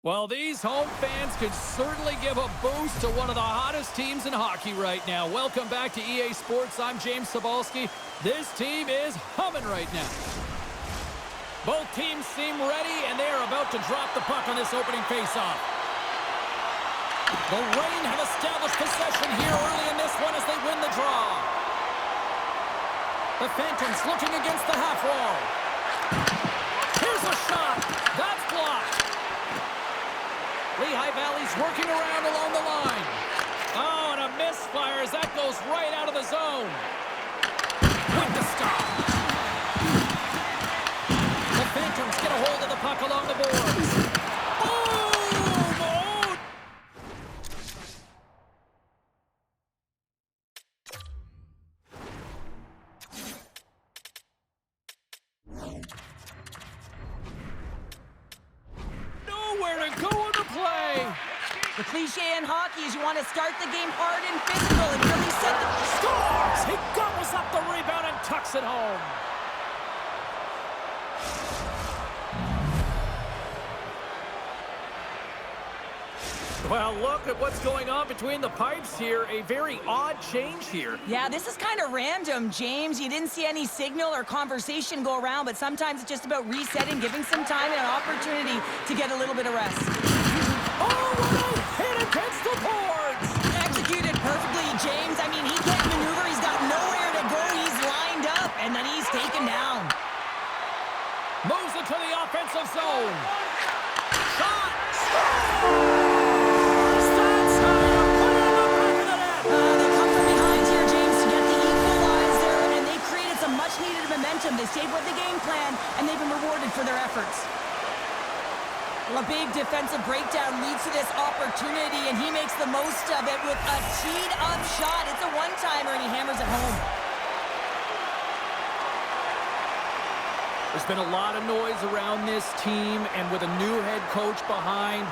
Well, these home fans could certainly give a boost to one of the hottest teams in hockey right now. Welcome back to EA Sports. I'm James Cebulski. This team is humming right now. Both teams seem ready, and they are about to drop the puck on this opening faceoff. The Reign have established possession here early in this one as they win the draw. The Phantoms looking against the half wall. Here's a shot. That's blocked. Lehigh Valley's working around along the line. Oh, and a misfire as that goes right out of the zone. With the stop. The Phantoms get a hold of the puck along the boards. Boom! Oh! Nowhere to go on the play. The cliche in hockey is you want to start the game hard and physical and really set the... Scores! He gobbles up the rebound and tucks it home. Well, look at what's going on between the pipes here. A very odd change here. Yeah, this is kind of random, James. You didn't see any signal or conversation go around, but sometimes it's just about resetting, giving some time and an opportunity to get a little bit of rest. Oh, what a hit against the boards! Executed perfectly, James. I mean, he can't maneuver. He's got nowhere to go. He's lined up, and then he's taken down. Moves into the offensive zone. Shot! Score! They stayed with the game plan, and they've been rewarded for their efforts. Well, a big defensive breakdown leads to this opportunity, and he makes the most of it with a teed-up shot. It's a one-timer, and he hammers it home. There's been a lot of noise around this team, and with a new head coach behind,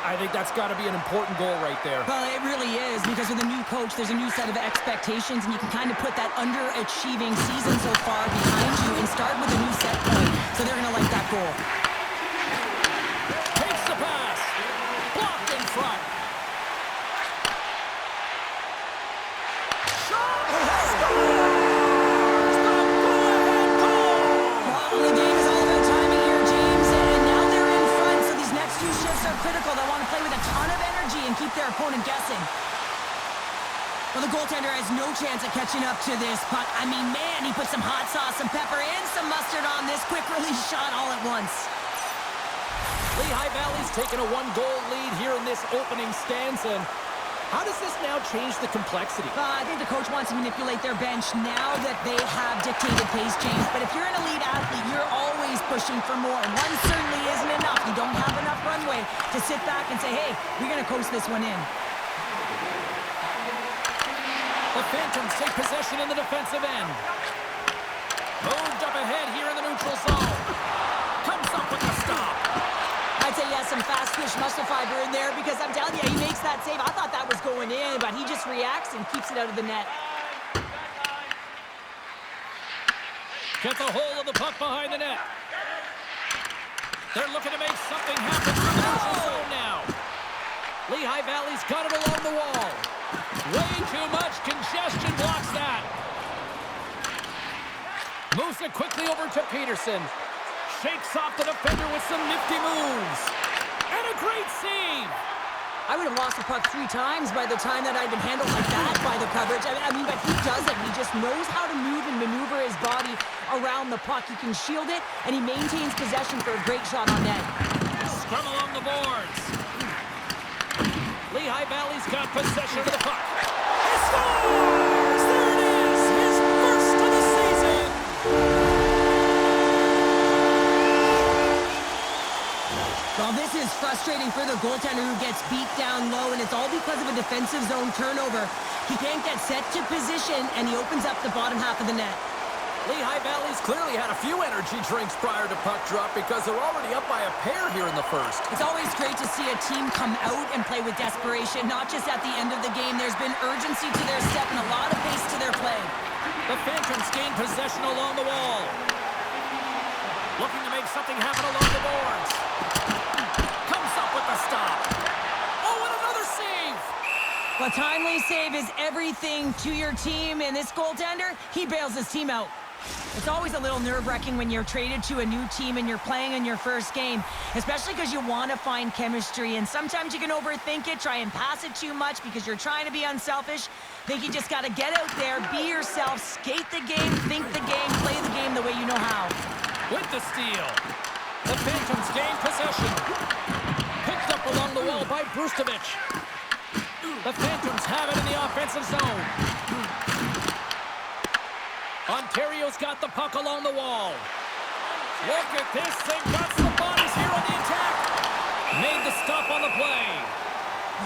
I think that's got to be an important goal right there. Well, it really is, because with a new coach, there's a new set of expectations, and you can kind of put that underachieving season so far behind you and start with a new set point. So they're going to like that goal. Takes the pass. Blocked in front. Shot! Scores! The go-ahead goal! Well, the game is all about timing here, James, and now they're in front, so these next few shifts are critical. They want to play with a ton of energy and keep their opponent guessing. Well, the goaltender has no chance at catching up to this puck. I mean, man, he put some hot sauce, some pepper, and some mustard on this quick release shot all at once. Lehigh Valley's taken a one-goal lead here in this opening stanza. How does this now change the complexity? I think the coach wants to manipulate their bench now that they have dictated pace, James. But if you're an elite athlete, you're always pushing for more. One certainly isn't enough. You don't have enough runway to sit back and say, hey, we're going to coast this one in. The Phantoms take possession in the defensive end. Moved up ahead here in the neutral zone. Comes up with the stop. I'd say, yeah, some fast twitch muscle fiber in there because I'm telling you, he makes that save. I thought that was going in, but he just reacts and keeps it out of the net. Gets a hold of the puck behind the net. They're looking to make something happen from the neutral zone now. Lehigh Valley's got it along the wall. Way too much congestion blocks that. Moves it quickly over to Peterson. Shakes off the defender with some nifty moves. And a great save. I would have lost the puck 3 times by the time that I'd been handled like that by the coverage. I mean, but he doesn't. He just knows how to move and maneuver his body around the puck. He can shield it, and he maintains possession for a great shot on net. Scrum along the boards. Lehigh Valley's got possession of the puck. He scores! There it is! His first of the season! Well, this is frustrating for the goaltender who gets beat down low, and it's all because of a defensive zone turnover. He can't get set to position, and he opens up the bottom half of the net. Lehigh Valley's clearly had a few energy drinks prior to puck drop because they're already up by a pair here in the first. It's always great to see a team come out and play with desperation, not just at the end of the game. There's been urgency to their step and a lot of pace to their play. The Phantoms gain possession along the wall. Looking to make something happen along the boards. Comes up with the Well, timely save is everything to your team, and this goaltender, he bails his team out. It's always a little nerve-wracking when you're traded to a new team and you're playing in your first game, especially because you want to find chemistry, and sometimes you can overthink it, try and pass it too much because you're trying to be unselfish. Think you just got to get out there, be yourself, skate the game, think the game, play the game the way you know how. With the steal, the Phantoms gain possession. Picked up along the wall by Brustovich. The Phantoms have it in the offensive zone. Ontario's got the puck along the wall. Look at this. They've got some bodies here on the attack. Made the stop on the play.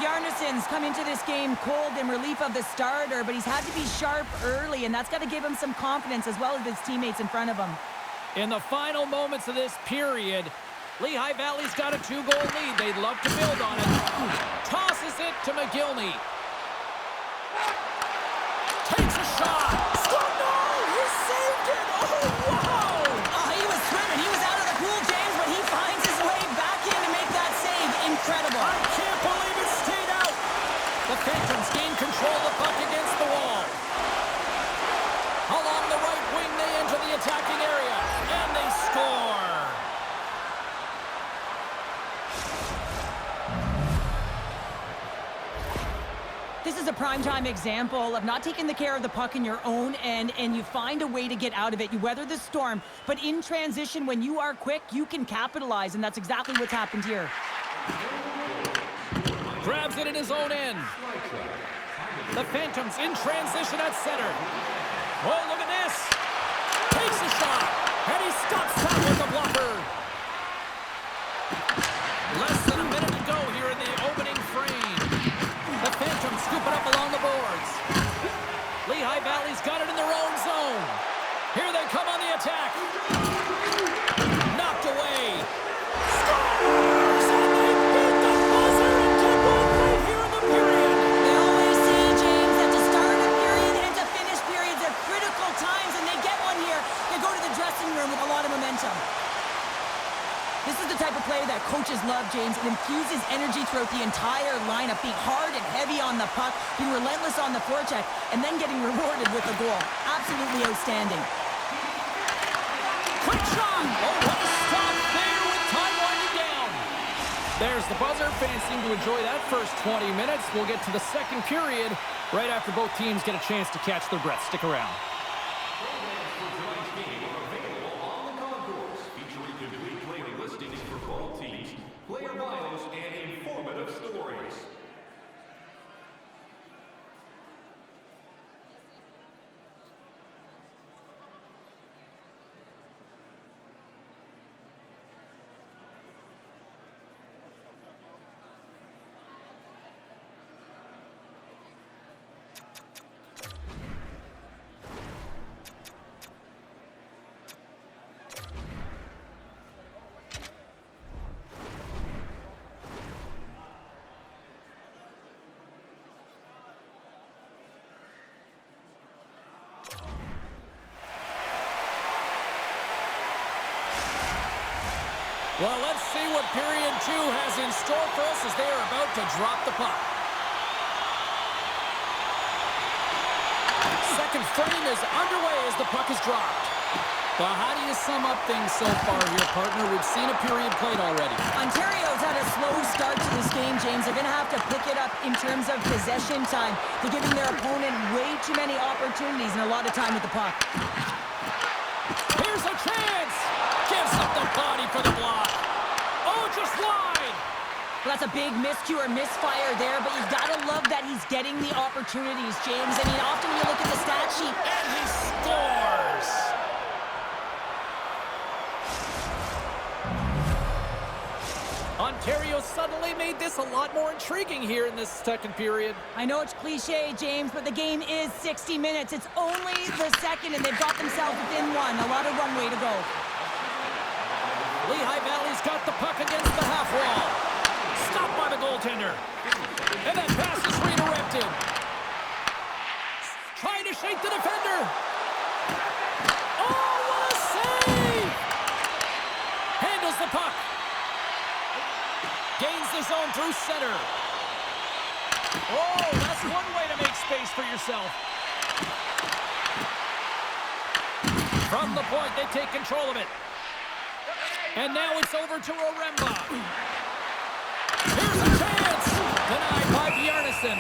Yarnisson's come into this game cold in relief of the starter, but he's had to be sharp early, and that's got to give him some confidence as well as his teammates in front of him. In the final moments of this period, Lehigh Valley's got a 2-goal lead. They'd love to build on it. Tosses it to McGillney. Takes a shot. No! He saved it! Oh, wow! He was swimming. He was out of the pool, James, but he finds his way back in to make that save. Incredible. I can't believe it stayed out. The Phantoms gain control of the puck against the wall. Along the right wing, they enter the attacking area, and they score. This is a primetime example of not taking the care of the puck in your own end, and you find a way to get out of it. You weather the storm, but in transition, when you are quick, you can capitalize, and that's exactly what's happened here. Grabs it in his own end. The Phantoms in transition at center. Oh, look at this. Takes a shot, and he stops that with the blocker. Less than a minute to go here in the opening frame. The Phantoms scoop it up along the boards. Lehigh Valley's got it in their own zone. Here they come on the attack. Knocked away. Scores! And they beat the buzzer and took one right here in the period. They always say, James, that to start a period and to finish periods are critical times, and they get one here. They go to the dressing room with a lot of momentum. This is the type of play that coaches love, James. It infuses energy throughout the entire lineup, being hard and heavy on the puck, being relentless on the forecheck, and then getting rewarded with a goal. Absolutely outstanding. Quick shot! Oh, what a stop there with time winding down. There's the buzzer. Fans seem to enjoy that first 20 minutes. We'll get to the second period right after both teams get a chance to catch their breath. Stick around. Player bios and informative stories. Well, let's see what period 2 has in store for us as they are about to drop the puck. Second frame is underway as the puck is dropped. Well, how do you sum up things so far here, partner? We've seen a period played already. Ontario's had a slow start to this game, James. They're going to have to pick it up in terms of possession time. They're giving their opponent way too many opportunities and a lot of time with the puck. Here's a chance! Gives up the body for the block. Oh, just wide! Well, that's a big miscue or misfire there, but you've got to love that he's getting the opportunities, James. I mean, often when you look at the stat sheet... And he scores! Ontario suddenly made this a lot more intriguing here in this second period. I know it's cliche, James, but the game is 60 minutes. It's only the second, and they've got themselves within one. A lot of runway to go. Lehigh Valley's got the puck against the half wall. Stopped by the goaltender. And that pass is redirected. Trying to shake the defender. Oh, what a save! Handles the puck. Gains the zone through center. Oh, that's one way to make space for yourself. From the point, they take control of it. And now it's over to Oremba. Here's a chance! Denied by Bjarnason.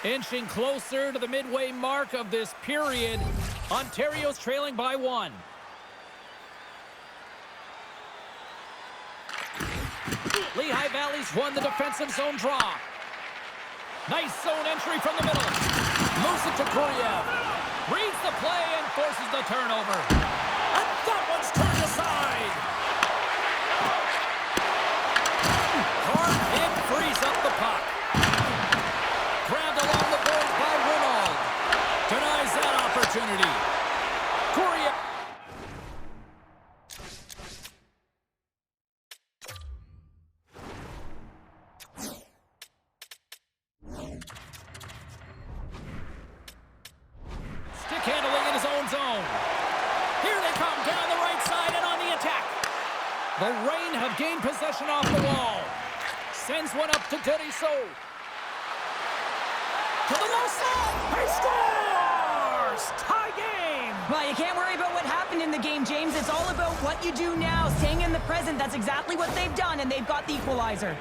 Inching closer to the midway mark of this period, Ontario's trailing by 1. Lehigh Valley's won the defensive zone draw. Nice zone entry from the middle. Moves it to Kuriev. Reads the play and forces the turnover. And that one's turned aside. Hard hit frees up the puck. Grabbed along the boards by Ronald. Denies that opportunity. Kuriev. Stick handling in his own zone. Here they come down the right side and on the attack. The Reign have gained possession off the wall. Sends one up to Teddyso. To the low slot. He scores! Tie game! Well, you can't worry about what happened in the game, James. It's all about what you do now, staying in the present. That's exactly what they've done, and they've got the equalizer.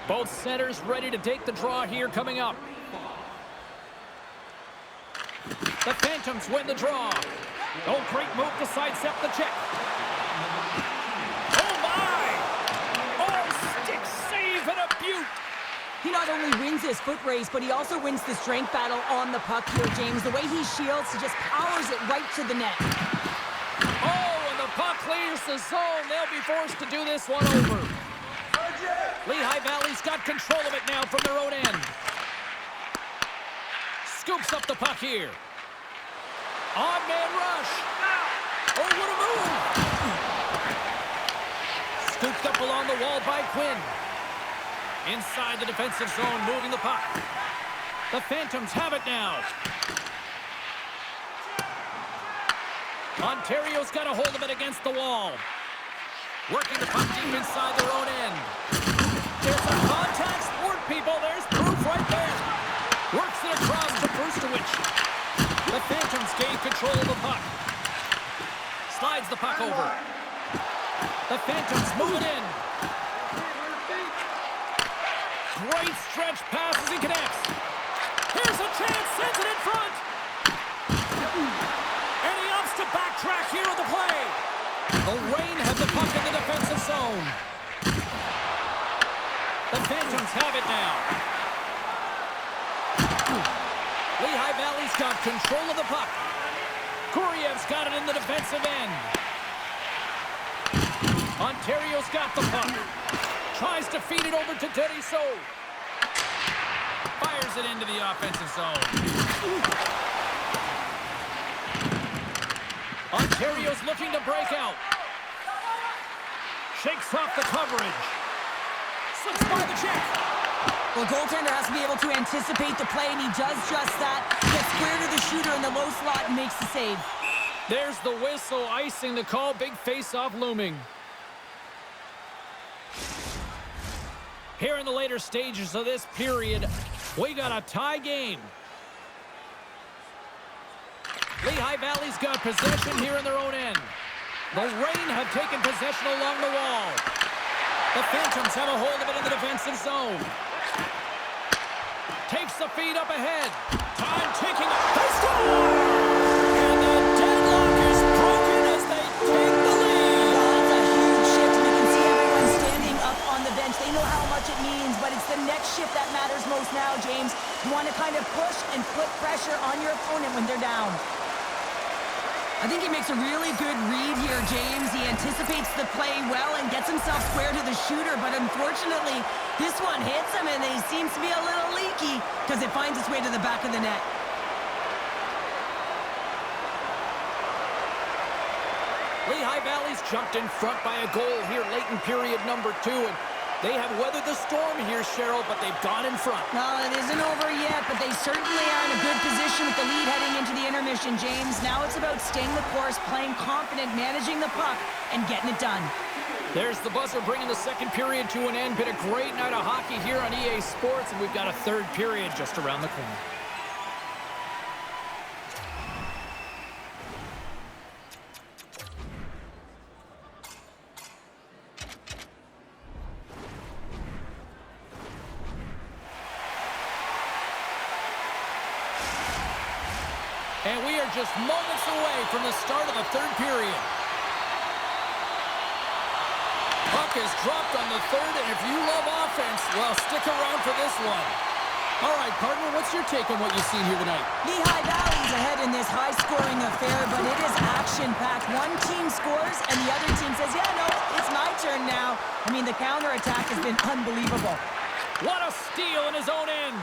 Both centers ready to take the draw here coming up. The Phantoms win the draw. Oh, great move to sidestep the check. Oh, my! Oh, stick save and a beaut! He not only wins his foot race, but he also wins the strength battle on the puck here, James. The way he shields, he just powers it right to the net. Oh, and the puck clears the zone. They'll be forced to do this one over. Lehigh Valley's got control of it now from their own end. Scoops up the puck here. On-man rush. Oh, what a move. Scooped up along the wall by Quinn. Inside the defensive zone, moving the puck. The Phantoms have it now. Ontario's got a hold of it against the wall. Working the puck deep inside their own end. There's a contact sport, people. There's proof right there. Works it across to Brustowicz. The Phantoms gain control of the puck. Slides the puck over. The Phantoms move it in. Great stretch passes and connects. Here's a chance, sends it in front. And he opts to backtrack here on the play. The Reign have the puck in the defensive zone. The Phantoms have it now. Lehigh Valley's got control of the puck. Kuriev's got it in the defensive end. Ontario's got the puck. Tries to feed it over to Teddyso. Fires it into the offensive zone. Ontario's looking to break out. Shakes off the coverage. Slips by the check. Well, the goaltender has to be able to anticipate the play, and he does just that. Gets square to the shooter in the low slot and makes the save. There's the whistle, icing the call. Big face-off looming. Here in the later stages of this period, we got a tie game. Lehigh Valley's got possession here in their own end. The Reign have taken possession along the wall. The Phantoms have a hold of it in the defensive zone. Takes the feed up ahead. Time ticking up. They score! And the deadlock is broken as they take the lead. Well, that's a huge shift, and you can see everyone standing up on the bench. They know how much it means, but it's the next shift that matters most now, James. You want to kind of push and put pressure on your opponent when they're down. I think he makes a really good read here, James. He anticipates the play well and gets himself square to the shooter, but unfortunately, this one hits him, and he seems to be a little leaky because it finds its way to the back of the net. Lehigh Valley's jumped in front by a goal here late in period number 2, and They have weathered the storm here, Cheryl, but they've gone in front. Well, it isn't over yet, but they certainly are in a good position with the lead heading into the intermission, James. Now it's about staying the course, playing confident, managing the puck, and getting it done. There's the buzzer bringing the second period to an end. Been a great night of hockey here on EA Sports, and we've got a third period just around the corner. And we are just moments away from the start of the third period. Puck is dropped on the third, and if you love offense, well, stick around for this one. All right, partner, what's your take on what you've seen here tonight? Lehigh Valley's ahead in this high-scoring affair, but it is action-packed. One team scores, and the other team says, yeah, no, it's my turn now. I mean, the counterattack has been unbelievable. What a steal in his own end.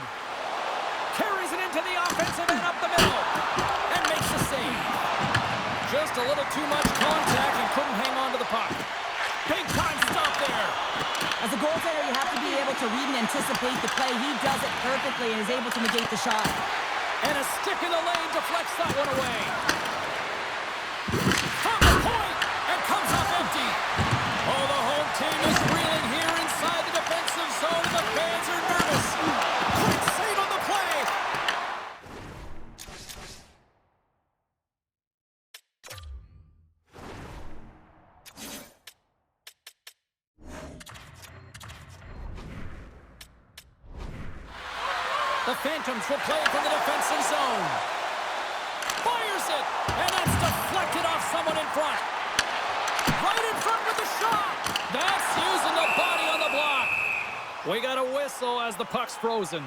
Carries it into the offensive end up the middle. And makes a save. Just a little too much contact and couldn't hang on to the puck. Big time stop there. As a goaltender, you have to be able to read and anticipate the play. He does it perfectly and is able to negate the shot. And a stick in the lane deflects that one away. From the point, and comes up empty. Oh, the home team is reeling here inside the defensive zone, and the fans are nervous. Quick save on the play. The Phantoms will play from the defensive zone. Fires it, and that's deflected off someone in front. Right in front with the shot. That's using the body on the block. We got a whistle as the puck's frozen.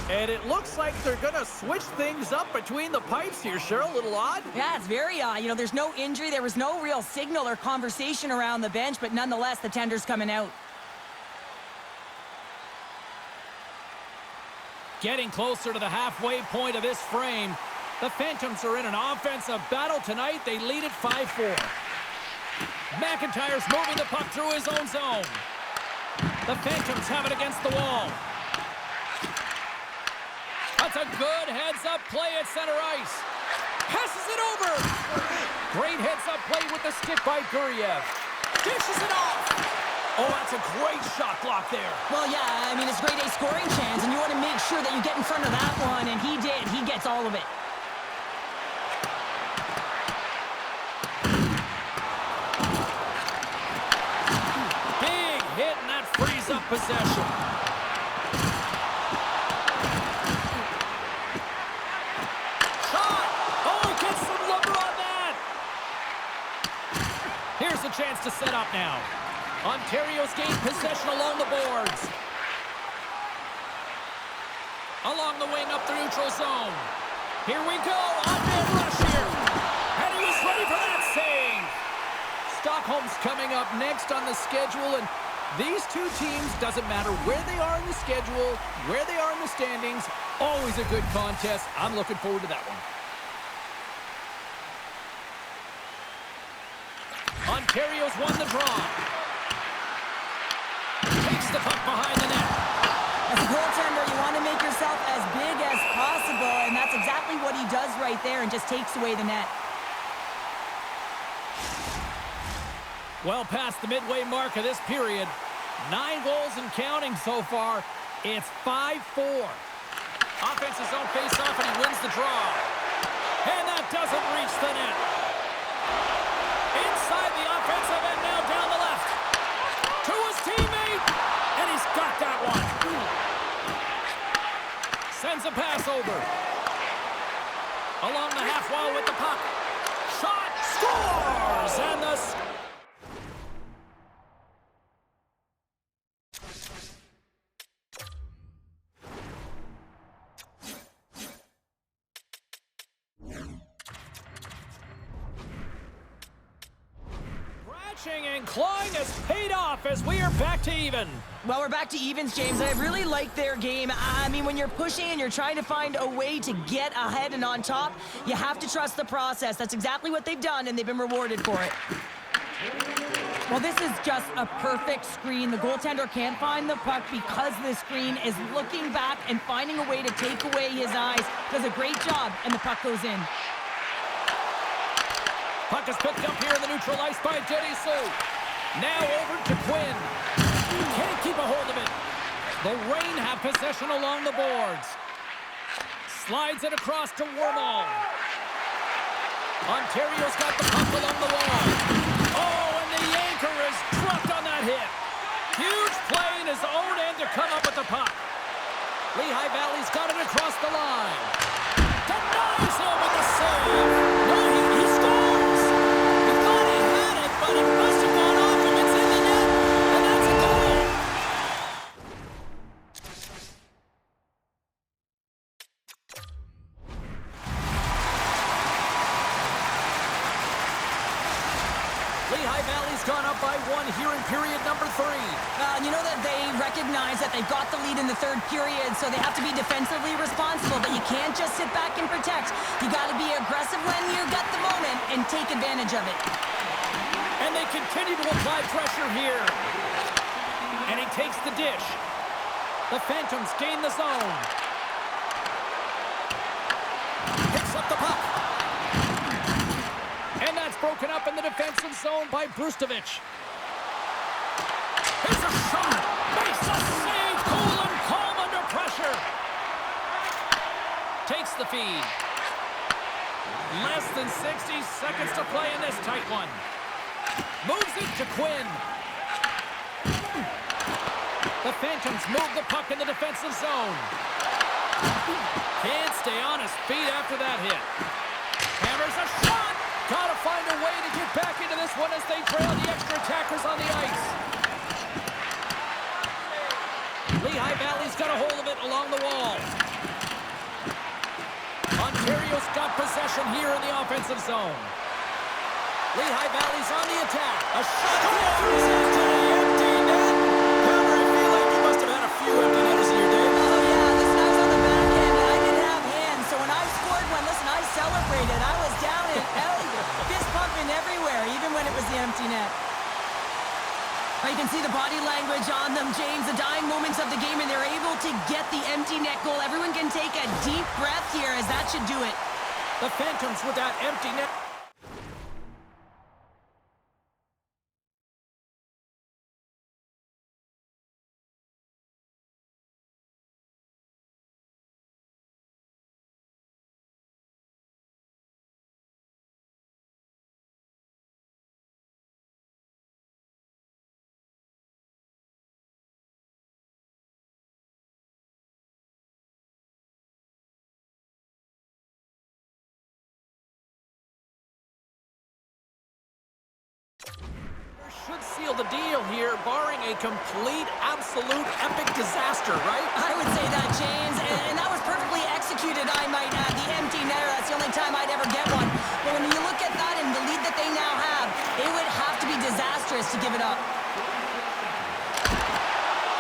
And it looks like they're going to switch things up between the pipes here, Cheryl. A little odd. Yeah, it's very odd. You know, there's no injury. There was no real signal or conversation around the bench, but nonetheless, the tender's coming out. Getting closer to the halfway point of this frame. The Phantoms are in an offensive battle tonight. They lead it 5-4. McIntyre's moving the puck through his own zone. The Phantoms have it against the wall. That's a good heads-up play at center ice. Passes it over. Great heads-up play with the stick by Guriev. Dishes it off. Oh, that's a great shot block there. Well, yeah, I mean, it's grade A scoring chance, and you want to make sure that you get in front of that one, and he did. He gets all of it. Big hit, and that frees up possession. Shot! Oh, he gets some lumber on that! Here's a chance to set up now. Ontario's gained possession along the boards. Along the wing up the neutral zone. Here we go. On-man rush here. And he was ready for that save. Stockholm's coming up next on the schedule. And these two teams, doesn't matter where they are in the schedule, where they are in the standings, always a good contest. I'm looking forward to that one. Ontario's won the draw. Takes the puck behind the net. As a goaltender, you want to make yourself as big as possible, and that's exactly what he does right there and just takes away the net. Well past the midway mark of this period. 9 goals and counting so far. It's 5-4. Offensive zone face-off, and he wins the draw. And that doesn't reach the net. Inside the offensive end, now down the left. To his teammate, and he's got that one. Sends a pass over. Along the half wall with the puck. Shot, scores, and the... And clawing has paid off as we are back to even. Well, we're back to evens, James. I really like their game. I mean, when you're pushing and you're trying to find a way to get ahead and on top, you have to trust the process. That's exactly what they've done, and they've been rewarded for it. Well, this is just a perfect screen. The goaltender can't find the puck because the screen is looking back and finding a way to take away his eyes. Does a great job, and the puck goes in. Puck is picked up here in the neutral ice by Denny Sue. Now over to Quinn. Can't keep a hold of it. The Reign have possession along the boards. Slides it across to Wormall. Ontario's got the puck along the wall. Oh, and the anchor is dropped on that hit. Huge play in his own end to come up with the puck. Lehigh Valley's got it across the line. Denies him with the save. No, he scores. He thought he had it, but it must have gone off him. It's in the net, and that's a goal. Lehigh Valley's gone up by 1 here in period number 3. You know that they recognize that they've got the lead in the third period, so they have to be defensively responsible, but you can't just sit back and protect. You got to be aggressive when you got the moment and take advantage of it. And they continue to apply pressure here. And he takes the dish. The Phantoms gain the zone. Picks up the puck. And that's broken up in the defensive zone by Brustovich. Here's a shot. Makes a save. Cool and calm under pressure. Takes the feed. Less than 60 seconds to play in this tight one. Moves it to Quinn. The Phantoms move the puck in the defensive zone. Can't stay on his feet after that hit. Hammers a shot. Gotta find a way to get back into this one as they trail the extra attackers on the ice. Lehigh Valley's got a hold of it along the wall. Ontario's got possession here in the offensive zone. Lehigh Valley's on the attack. A shot scores into the empty net. Hammer, I feel like you must have had a few empty netters in your day. Oh, yeah, listen, I was on the back end, and I didn't have hands, so when I scored one, listen, I celebrated. I was down and out, fist pumping everywhere, even when it was the empty net. You can see the body language on them, James, the dying moments of the game, and they're able to get the empty net goal. Everyone can take a deep breath here, as that should do it. The Phantoms with that empty net. Should seal the deal here, barring a complete, absolute, epic disaster, right? I would say that, James, and that was perfectly executed, I might add. The empty netter, that's the only time I'd ever get one. But when you look at that and the lead that they now have, it would have to be disastrous to give it up.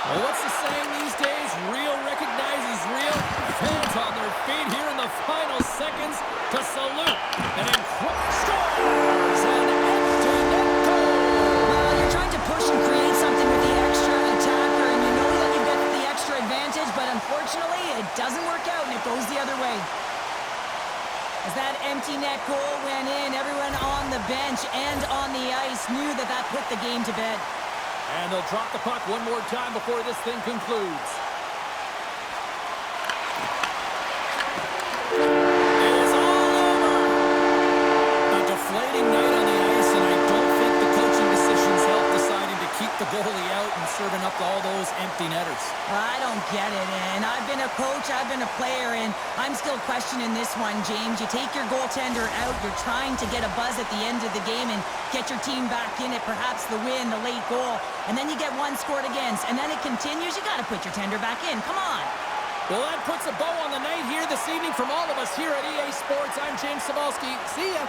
Well, what's the saying these days? Real recognizes real. Fans on their feet here in the final seconds to salute an incredible scores an empty net goal. You're trying to push and create something with the extra attacker, and you know that you get the extra advantage, but unfortunately, it doesn't work out, and it goes the other way. As that empty net goal went in, everyone on the bench and on the ice knew that that put the game to bed. And they'll drop the puck one more time before this thing concludes. It is all over. A deflating night on the ice, and I don't think the coaching decisions help deciding to keep the goalie out and serving up all those empty netters. I don't get it, and I've been a coach, I've been a player, and I'm still questioning this one, James. You take your goaltender out, you're trying to get a buzz at the end of the game and get your team back in it, perhaps the win, the late goal, and then you get one scored against, and then it continues. You got to put your tender back in. Come on. Well, that puts a bow on the night here this evening from all of us here at EA Sports. I'm James Cebulski. See ya.